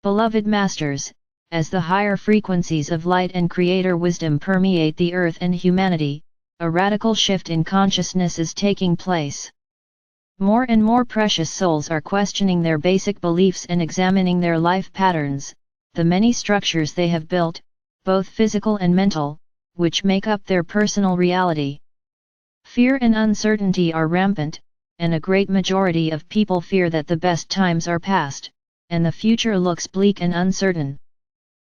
Beloved Masters, as the higher frequencies of light and creator wisdom permeate the earth and humanity, a radical shift in consciousness is taking place. More and more precious souls are questioning their basic beliefs and examining their life patterns, the many structures they have built, both physical and mental, which make up their personal reality. Fear and uncertainty are rampant, and a great majority of people fear that the best times are past, and the future looks bleak and uncertain.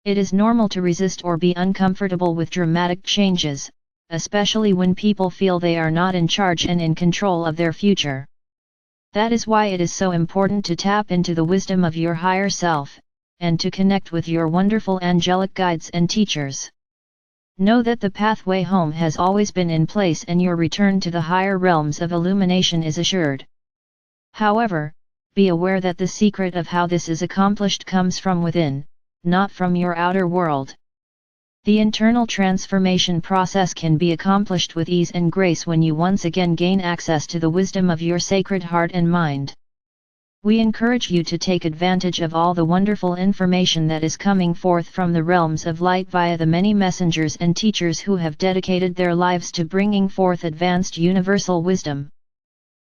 It is normal to resist or be uncomfortable with dramatic changes, especially when people feel they are not in charge and in control of their future. That is why it is so important to tap into the wisdom of your higher self, and to connect with your wonderful angelic guides and teachers. Know that the pathway home has always been in place and your return to the higher realms of illumination is assured. However, be aware that the secret of how this is accomplished comes from within, not from your outer world. The internal transformation process can be accomplished with ease and grace when you once again gain access to the wisdom of your sacred heart and mind. We encourage you to take advantage of all the wonderful information that is coming forth from the realms of light via the many messengers and teachers who have dedicated their lives to bringing forth advanced universal wisdom.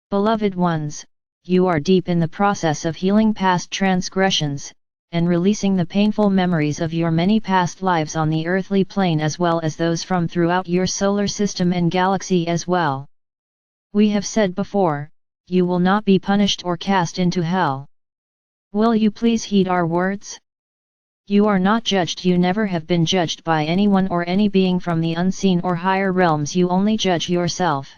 Beloved ones, you are deep in the process of healing past transgressions, and releasing the painful memories of your many past lives on the earthly plane as well as those from throughout your solar system and galaxy as well. We have said before, you will not be punished or cast into hell. Will you please heed our words? You are not judged. You never have been judged by anyone or any being from the unseen or higher realms. You only judge yourself.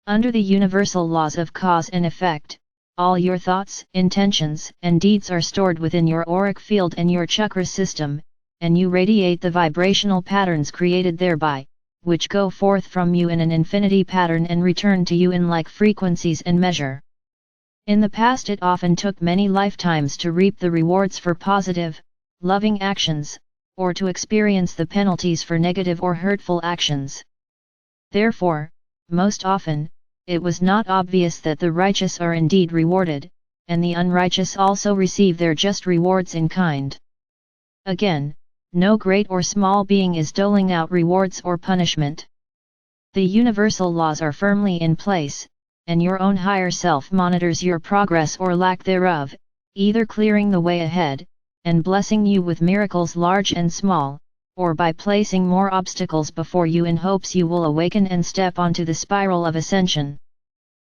Under the universal laws of cause and effect, all your thoughts, intentions, and deeds are stored within your auric field and your chakra system, and you radiate the vibrational patterns created thereby, which go forth from you in an infinity pattern and return to you in like frequencies and measure. In the past it often took many lifetimes to reap the rewards for positive, loving actions, or to experience the penalties for negative or hurtful actions. Therefore, most often, it was not obvious that the righteous are indeed rewarded, and the unrighteous also receive their just rewards in kind. Again, no great or small being is doling out rewards or punishment. The universal laws are firmly in place, and your own higher self monitors your progress or lack thereof, either clearing the way ahead, and blessing you with miracles large and small, or by placing more obstacles before you in hopes you will awaken and step onto the spiral of ascension.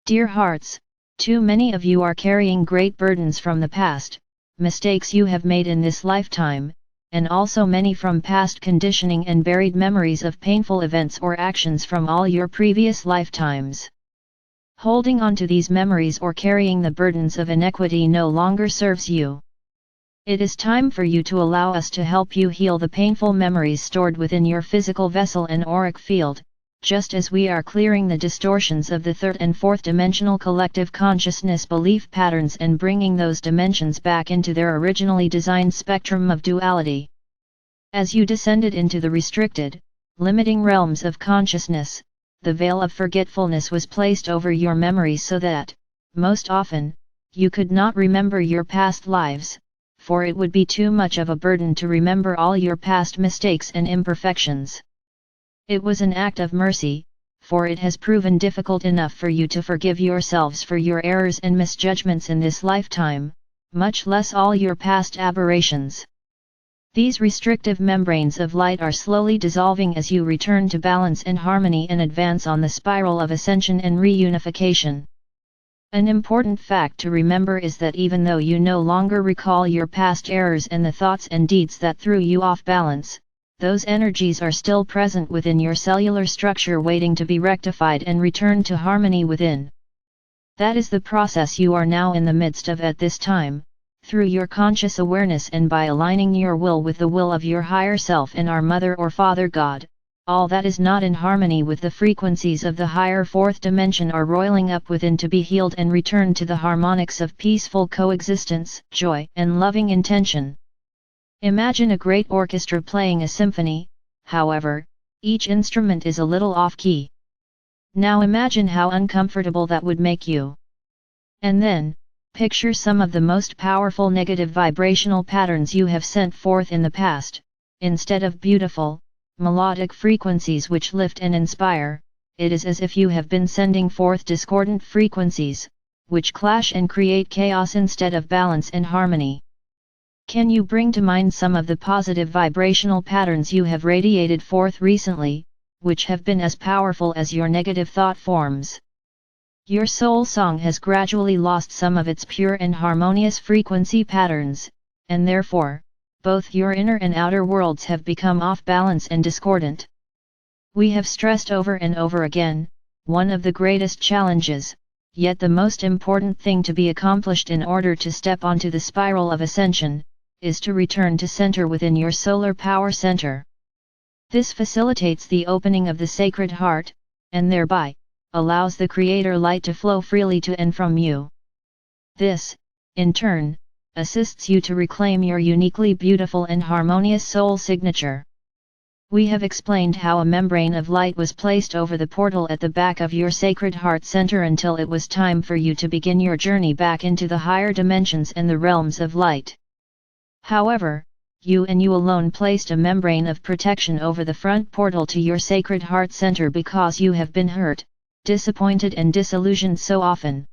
Dear hearts, too many of you are carrying great burdens from the past, mistakes you have made in this lifetime, and also many from past conditioning and buried memories of painful events or actions from all your previous lifetimes. Holding on to these memories or carrying the burdens of inequity no longer serves you. It is time for you to allow us to help you heal the painful memories stored within your physical vessel and auric field, just as we are clearing the distortions of the third and fourth dimensional collective consciousness belief patterns and bringing those dimensions back into their originally designed spectrum of duality. As you descended into the restricted, limiting realms of consciousness, the veil of forgetfulness was placed over your memories so that, most often, you could not remember your past lives, for it would be too much of a burden to remember all your past mistakes and imperfections. It was an act of mercy, for it has proven difficult enough for you to forgive yourselves for your errors and misjudgments in this lifetime, much less all your past aberrations. These restrictive membranes of light are slowly dissolving as you return to balance and harmony and advance on the spiral of ascension and reunification. An important fact to remember is that even though you no longer recall your past errors and the thoughts and deeds that threw you off balance, those energies are still present within your cellular structure waiting to be rectified and returned to harmony within. That is the process you are now in the midst of at this time, through your conscious awareness and by aligning your will with the will of your higher self and our Mother or Father God. All that is not in harmony with the frequencies of the higher fourth dimension are roiling up within to be healed and returned to the harmonics of peaceful coexistence, joy, and loving intention. Imagine a great orchestra playing a symphony, however, each instrument is a little off-key. Now imagine how uncomfortable that would make you. And then, Picture some of the most powerful negative vibrational patterns you have sent forth in the past. Instead of beautiful, melodic frequencies which lift and inspire, it is as if you have been sending forth discordant frequencies, which clash and create chaos instead of balance and harmony. Can you bring to mind some of the positive vibrational patterns you have radiated forth recently, which have been as powerful as your negative thought forms? Your soul song has gradually lost some of its pure and harmonious frequency patterns, and therefore, both your inner and outer worlds have become off balance and discordant. We have stressed over and over again, one of the greatest challenges, yet the most important thing to be accomplished in order to step onto the spiral of ascension, is to return to center within your solar power center. This facilitates the opening of the sacred heart, and thereby, allows the creator light to flow freely to and from you. This, in turn, assists you to reclaim your uniquely beautiful and harmonious soul signature. We have explained how a membrane of light was placed over the portal at the back of your sacred heart center until it was time for you to begin your journey back into the higher dimensions and the realms of light. However, you and you alone placed a membrane of protection over the front portal to your sacred heart center because you have been hurt, disappointed and disillusioned so often.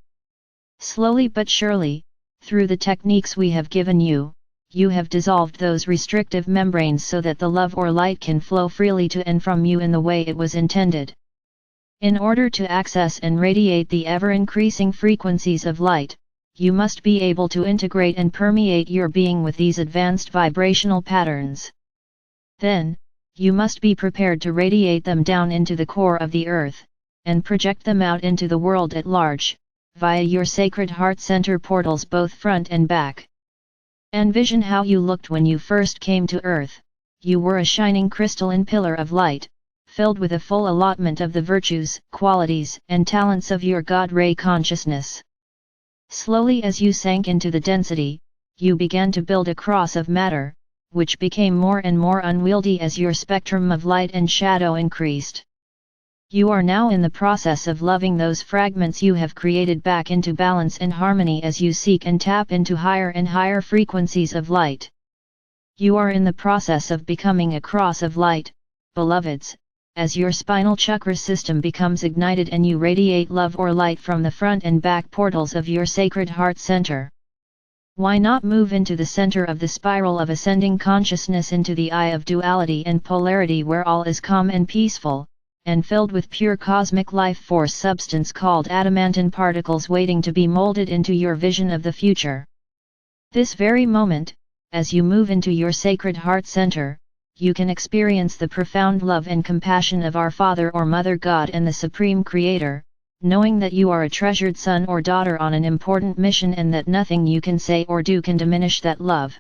Slowly but surely, through the techniques we have given you, you have dissolved those restrictive membranes so that the love or light can flow freely to and from you in the way it was intended. In order to access and radiate the ever-increasing frequencies of light, you must be able to integrate and permeate your being with these advanced vibrational patterns. Then, you must be prepared to radiate them down into the core of the earth, and project them out into the world at large, via your sacred heart center portals both front and back. Envision how you looked when you first came to earth. You were a shining crystalline pillar of light, filled with a full allotment of the virtues, qualities, and talents of your God Ray consciousness. Slowly as you sank into the density, you began to build a cross of matter, which became more and more unwieldy as your spectrum of light and shadow increased. You are now in the process of loving those fragments you have created back into balance and harmony as you seek and tap into higher and higher frequencies of light. You are in the process of becoming a cross of light, beloveds, as your spinal chakra system becomes ignited and you radiate love or light from the front and back portals of your sacred heart center. Why not move into the center of the spiral of ascending consciousness into the eye of duality and polarity where all is calm and peaceful, and filled with pure cosmic life force substance called adamantine particles waiting to be molded into your vision of the future. This very moment, as you move into your sacred heart center, you can experience the profound love and compassion of our Father or Mother God and the Supreme Creator, knowing that you are a treasured son or daughter on an important mission and that nothing you can say or do can diminish that love.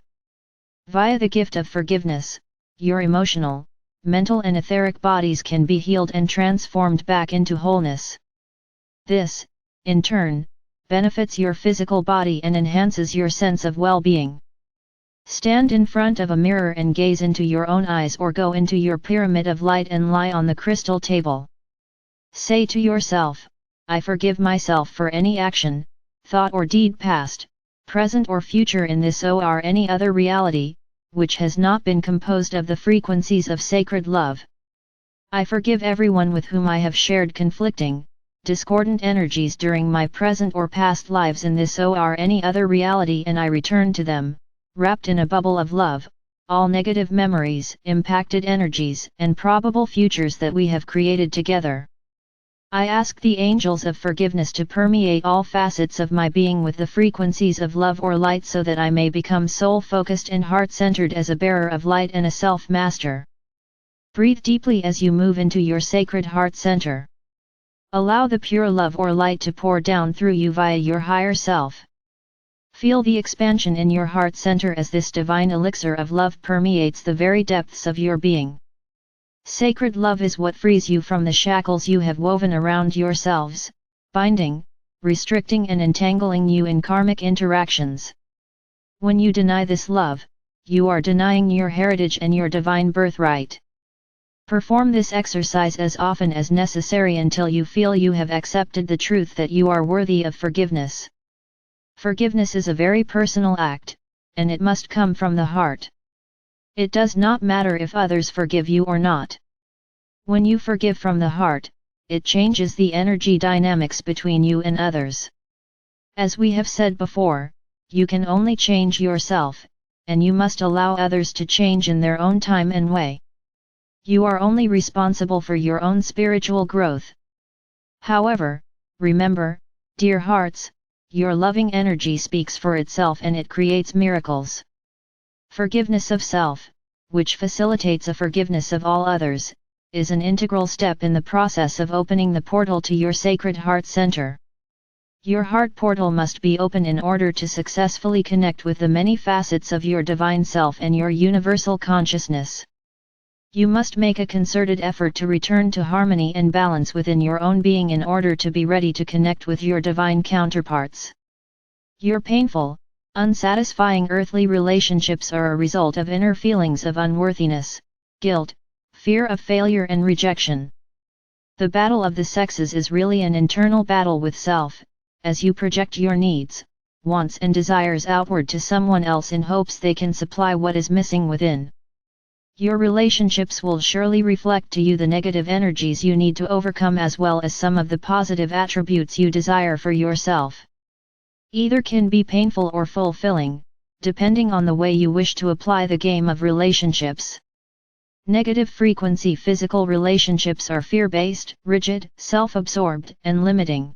Via the gift of forgiveness, your emotional, mental and etheric bodies can be healed and transformed back into wholeness. This, in turn, benefits your physical body and enhances your sense of well-being. Stand in front of a mirror and gaze into your own eyes or go into your pyramid of light and lie on the crystal table. Say to yourself, I forgive myself for any action, thought or deed past, present or future in this or any other reality, which has not been composed of the frequencies of sacred love. I forgive everyone with whom I have shared conflicting, discordant energies during my present or past lives in this or any other reality and I return to them, wrapped in a bubble of love, all negative memories, impacted energies, and probable futures that we have created together. I ask the angels of forgiveness to permeate all facets of my being with the frequencies of love or light so that I may become soul-focused and heart-centered as a bearer of light and a self-master. Breathe deeply as you move into your sacred heart center. Allow the pure love or light to pour down through you via your higher self. Feel the expansion in your heart center as this divine elixir of love permeates the very depths of your being. Sacred love is what frees you from the shackles you have woven around yourselves, binding, restricting and entangling you in karmic interactions. When you deny this love, you are denying your heritage and your divine birthright. Perform this exercise as often as necessary until you feel you have accepted the truth that you are worthy of forgiveness. Forgiveness is a very personal act, and it must come from the heart. It does not matter if others forgive you or not. When you forgive from the heart, it changes the energy dynamics between you and others. As we have said before, you can only change yourself, and you must allow others to change in their own time and way. You are only responsible for your own spiritual growth. However, remember, dear hearts, your loving energy speaks for itself and it creates miracles. Forgiveness of self, which facilitates a forgiveness of all others, is an integral step in the process of opening the portal to your sacred heart center. Your heart portal must be open in order to successfully connect with the many facets of your divine self and your universal consciousness. You must make a concerted effort to return to harmony and balance within your own being in order to be ready to connect with your divine counterparts. Your painful, unsatisfying earthly relationships are a result of inner feelings of unworthiness, guilt, fear of failure and rejection. The battle of the sexes is really an internal battle with self, as you project your needs, wants and desires outward to someone else in hopes they can supply what is missing within. Your relationships will surely reflect to you the negative energies you need to overcome as well as some of the positive attributes you desire for yourself. Either can be painful or fulfilling, depending on the way you wish to apply the game of relationships. Negative frequency physical relationships are fear-based, rigid, self-absorbed, and limiting.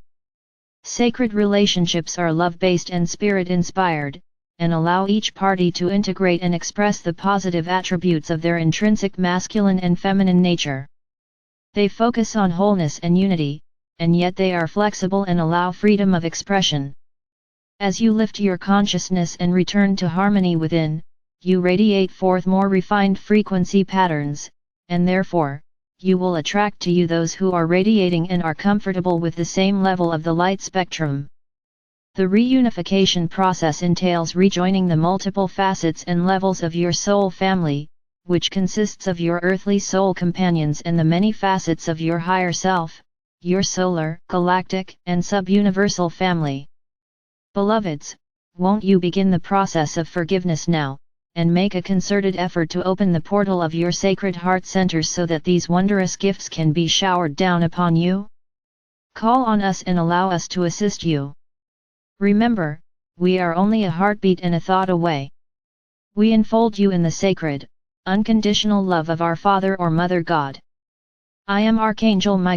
Sacred relationships are love-based and spirit-inspired, and allow each party to integrate and express the positive attributes of their intrinsic masculine and feminine nature. They focus on wholeness and unity, and yet they are flexible and allow freedom of expression. As you lift your consciousness and return to harmony within, you radiate forth more refined frequency patterns, and therefore, you will attract to you those who are radiating and are comfortable with the same level of the light spectrum. The reunification process entails rejoining the multiple facets and levels of your soul family, which consists of your earthly soul companions and the many facets of your higher self, your solar, galactic, and sub-universal family. Beloveds, won't you begin the process of forgiveness now, and make a concerted effort to open the portal of your sacred heart centers so that these wondrous gifts can be showered down upon you? Call on us and allow us to assist you. Remember, we are only a heartbeat and a thought away. We enfold you in the sacred, unconditional love of our Father or Mother God. I am Archangel Michael.